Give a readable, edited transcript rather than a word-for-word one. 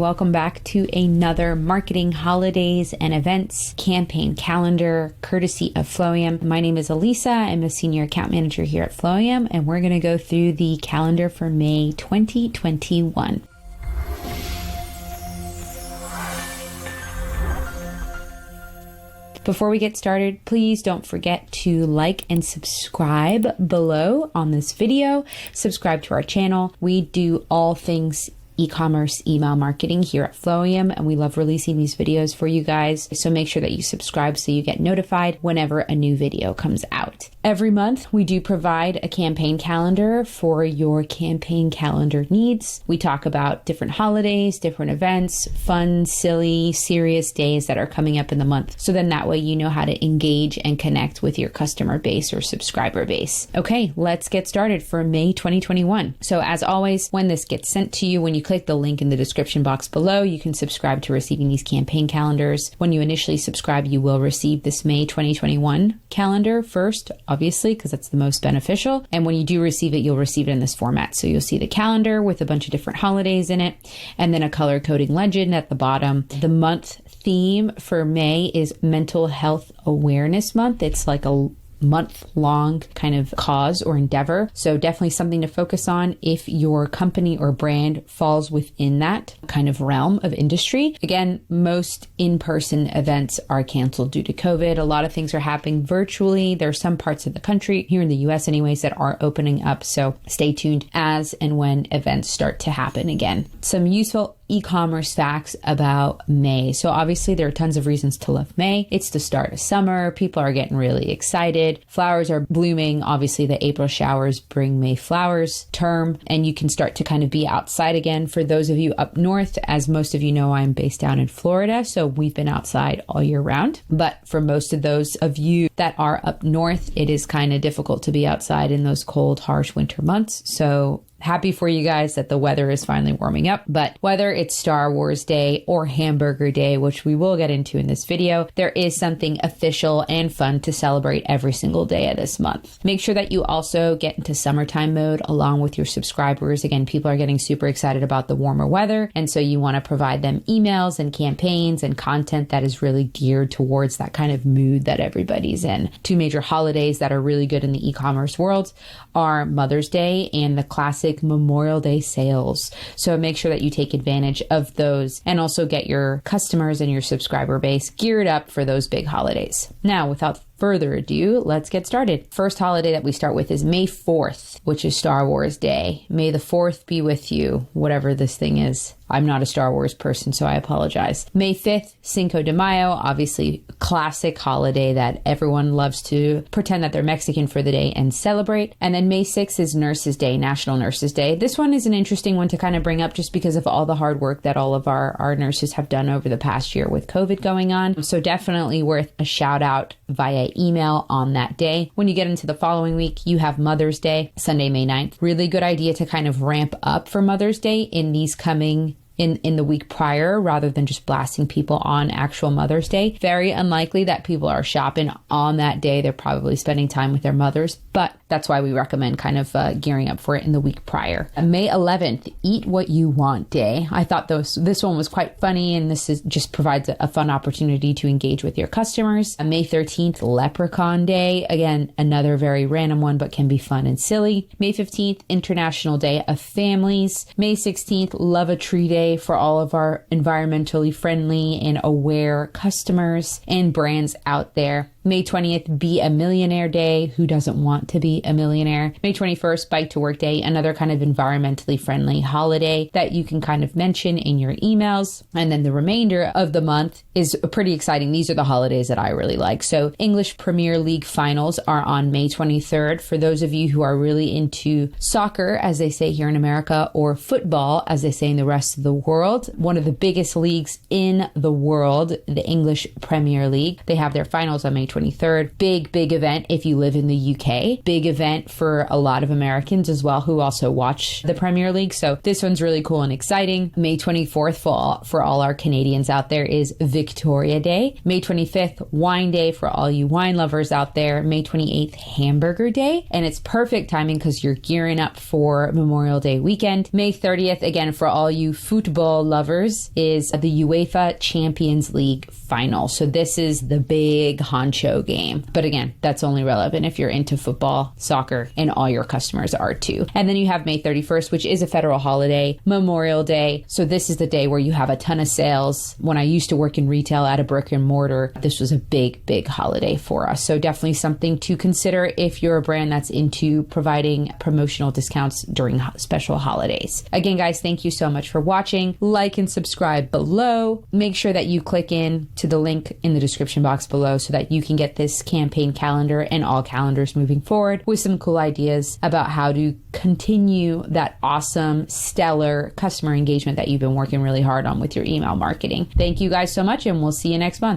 Welcome back to another marketing, holidays, and events campaign calendar courtesy of Flowium. My name is Elisa. I'm a senior account manager here at Flowium, and we're going to go through the calendar for May 2021. Before we get started, please don't forget to like and subscribe below on this video. Subscribe to our channel. We do all things e-commerce email marketing here at Flowium, and we love releasing these videos for you guys. So make sure that you subscribe so you get notified whenever a new video comes out. Every month, we do provide a campaign calendar for your campaign calendar needs. We talk about different holidays, different events, fun, silly, serious days that are coming up in the month. So then that way you know how to engage and connect with your customer base or subscriber base. Okay, let's get started for May 2021. So as always, when this gets sent to you, when you click the link in the description box below, you can subscribe to receiving these campaign calendars. When you initially subscribe, you will receive this May 2021 calendar first, obviously, because that's the most beneficial. And when you do receive it, you'll receive it in this format. So you'll see the calendar with a bunch of different holidays in it, and then a color coding legend at the bottom. The month theme for May is Mental Health Awareness Month. It's like a month-long kind of cause or endeavor. So definitely something to focus on if your company or brand falls within that kind of realm of industry. Again, most in-person events are canceled due to COVID. A lot of things are happening virtually. There are some parts of the country, here in the US anyways, that are opening up. So stay tuned as and when events start to happen again. Some useful e-commerce facts about May. So obviously there are tons of reasons to love May. It's the start of summer. People are getting really excited. Flowers are blooming. Obviously the April showers bring May flowers term, and you can start to kind of be outside again. For those of you up north, as most of you know, I'm based down in Florida, so we've been outside all year round. But for most of those of you that are up north, it is kind of difficult to be outside in those cold, harsh winter months. So happy for you guys that the weather is finally warming up. But whether it's Star Wars Day or Hamburger Day, which we will get into in this video, there is something official and fun to celebrate every single day of this month. Make sure that you also get into summertime mode along with your subscribers. Again, people are getting super excited about the warmer weather, and so you want to provide them emails and campaigns and content that is really geared towards that kind of mood that everybody's in. Two major holidays that are really good in the e-commerce world are Mother's Day and the classic Memorial Day sales. So make sure that you take advantage of those and also get your customers and your subscriber base geared up for those big holidays. Now, without further ado, let's get started. First holiday that we start with is May 4th, which is Star Wars Day. May the 4th be with you, whatever this thing is. I'm not a Star Wars person, so I apologize. May 5th, Cinco de Mayo, obviously classic holiday that everyone loves to pretend that they're Mexican for the day and celebrate. And then May 6th is Nurses Day, National Nurses Day. This one is an interesting one to kind of bring up just because of all the hard work that all of our nurses have done over the past year with COVID going on. So definitely worth a shout out via email on that day. When you get into the following week, you have Mother's Day, Sunday, May 9th. Really good idea to kind of ramp up for Mother's Day in these coming in the week prior, rather than just blasting people on actual Mother's Day. Very unlikely that people are shopping on that day. They're probably spending time with their mothers, but that's why we recommend kind of gearing up for it in the week prior. May 11th, Eat What You Want Day. I thought this one was quite funny, and this just provides a fun opportunity to engage with your customers. May 13th, Leprechaun Day. Again, another very random one, but can be fun and silly. May 15th, International Day of Families. May 16th, Love a Tree Day for all of our environmentally friendly and aware customers and brands out there. May 20th, Be a Millionaire Day. Who doesn't want to be a millionaire? May 21st, Bike to Work Day, another kind of environmentally friendly holiday that you can kind of mention in your emails. And then the remainder of the month is pretty exciting. These are the holidays that I really like. So English Premier League finals are on May 23rd. For those of you who are really into soccer, as they say here in America, or football, as they say in the rest of the world, one of the biggest leagues in the world, the English Premier League, they have their finals on May 23rd. Big event if you live in the UK. Big event for a lot of Americans as well who also watch the Premier League. So this one's really cool and exciting. May 24th for all our Canadians out there is Victoria Day. May 25th, Wine Day for all you wine lovers out there. May 28th, Hamburger Day. And it's perfect timing because you're gearing up for Memorial Day weekend. May 30th, again, for all you football lovers, is the UEFA Champions League final. So this is the big honcho game. But again, that's only relevant if you're into football, soccer, and all your customers are too. And then you have May 31st, which is a federal holiday, Memorial Day. So this is the day where you have a ton of sales. When I used to work in retail at a brick and mortar, this was a big holiday for us. So definitely something to consider if you're a brand that's into providing promotional discounts during special holidays. Again, guys, thank you so much for watching. Like and subscribe below. Make sure that you click in to the link in the description box below so that you can get this campaign calendar and all calendars moving forward with some cool ideas about how to continue that awesome, stellar customer engagement that you've been working really hard on with your email marketing. Thank you guys so much, and we'll see you next month.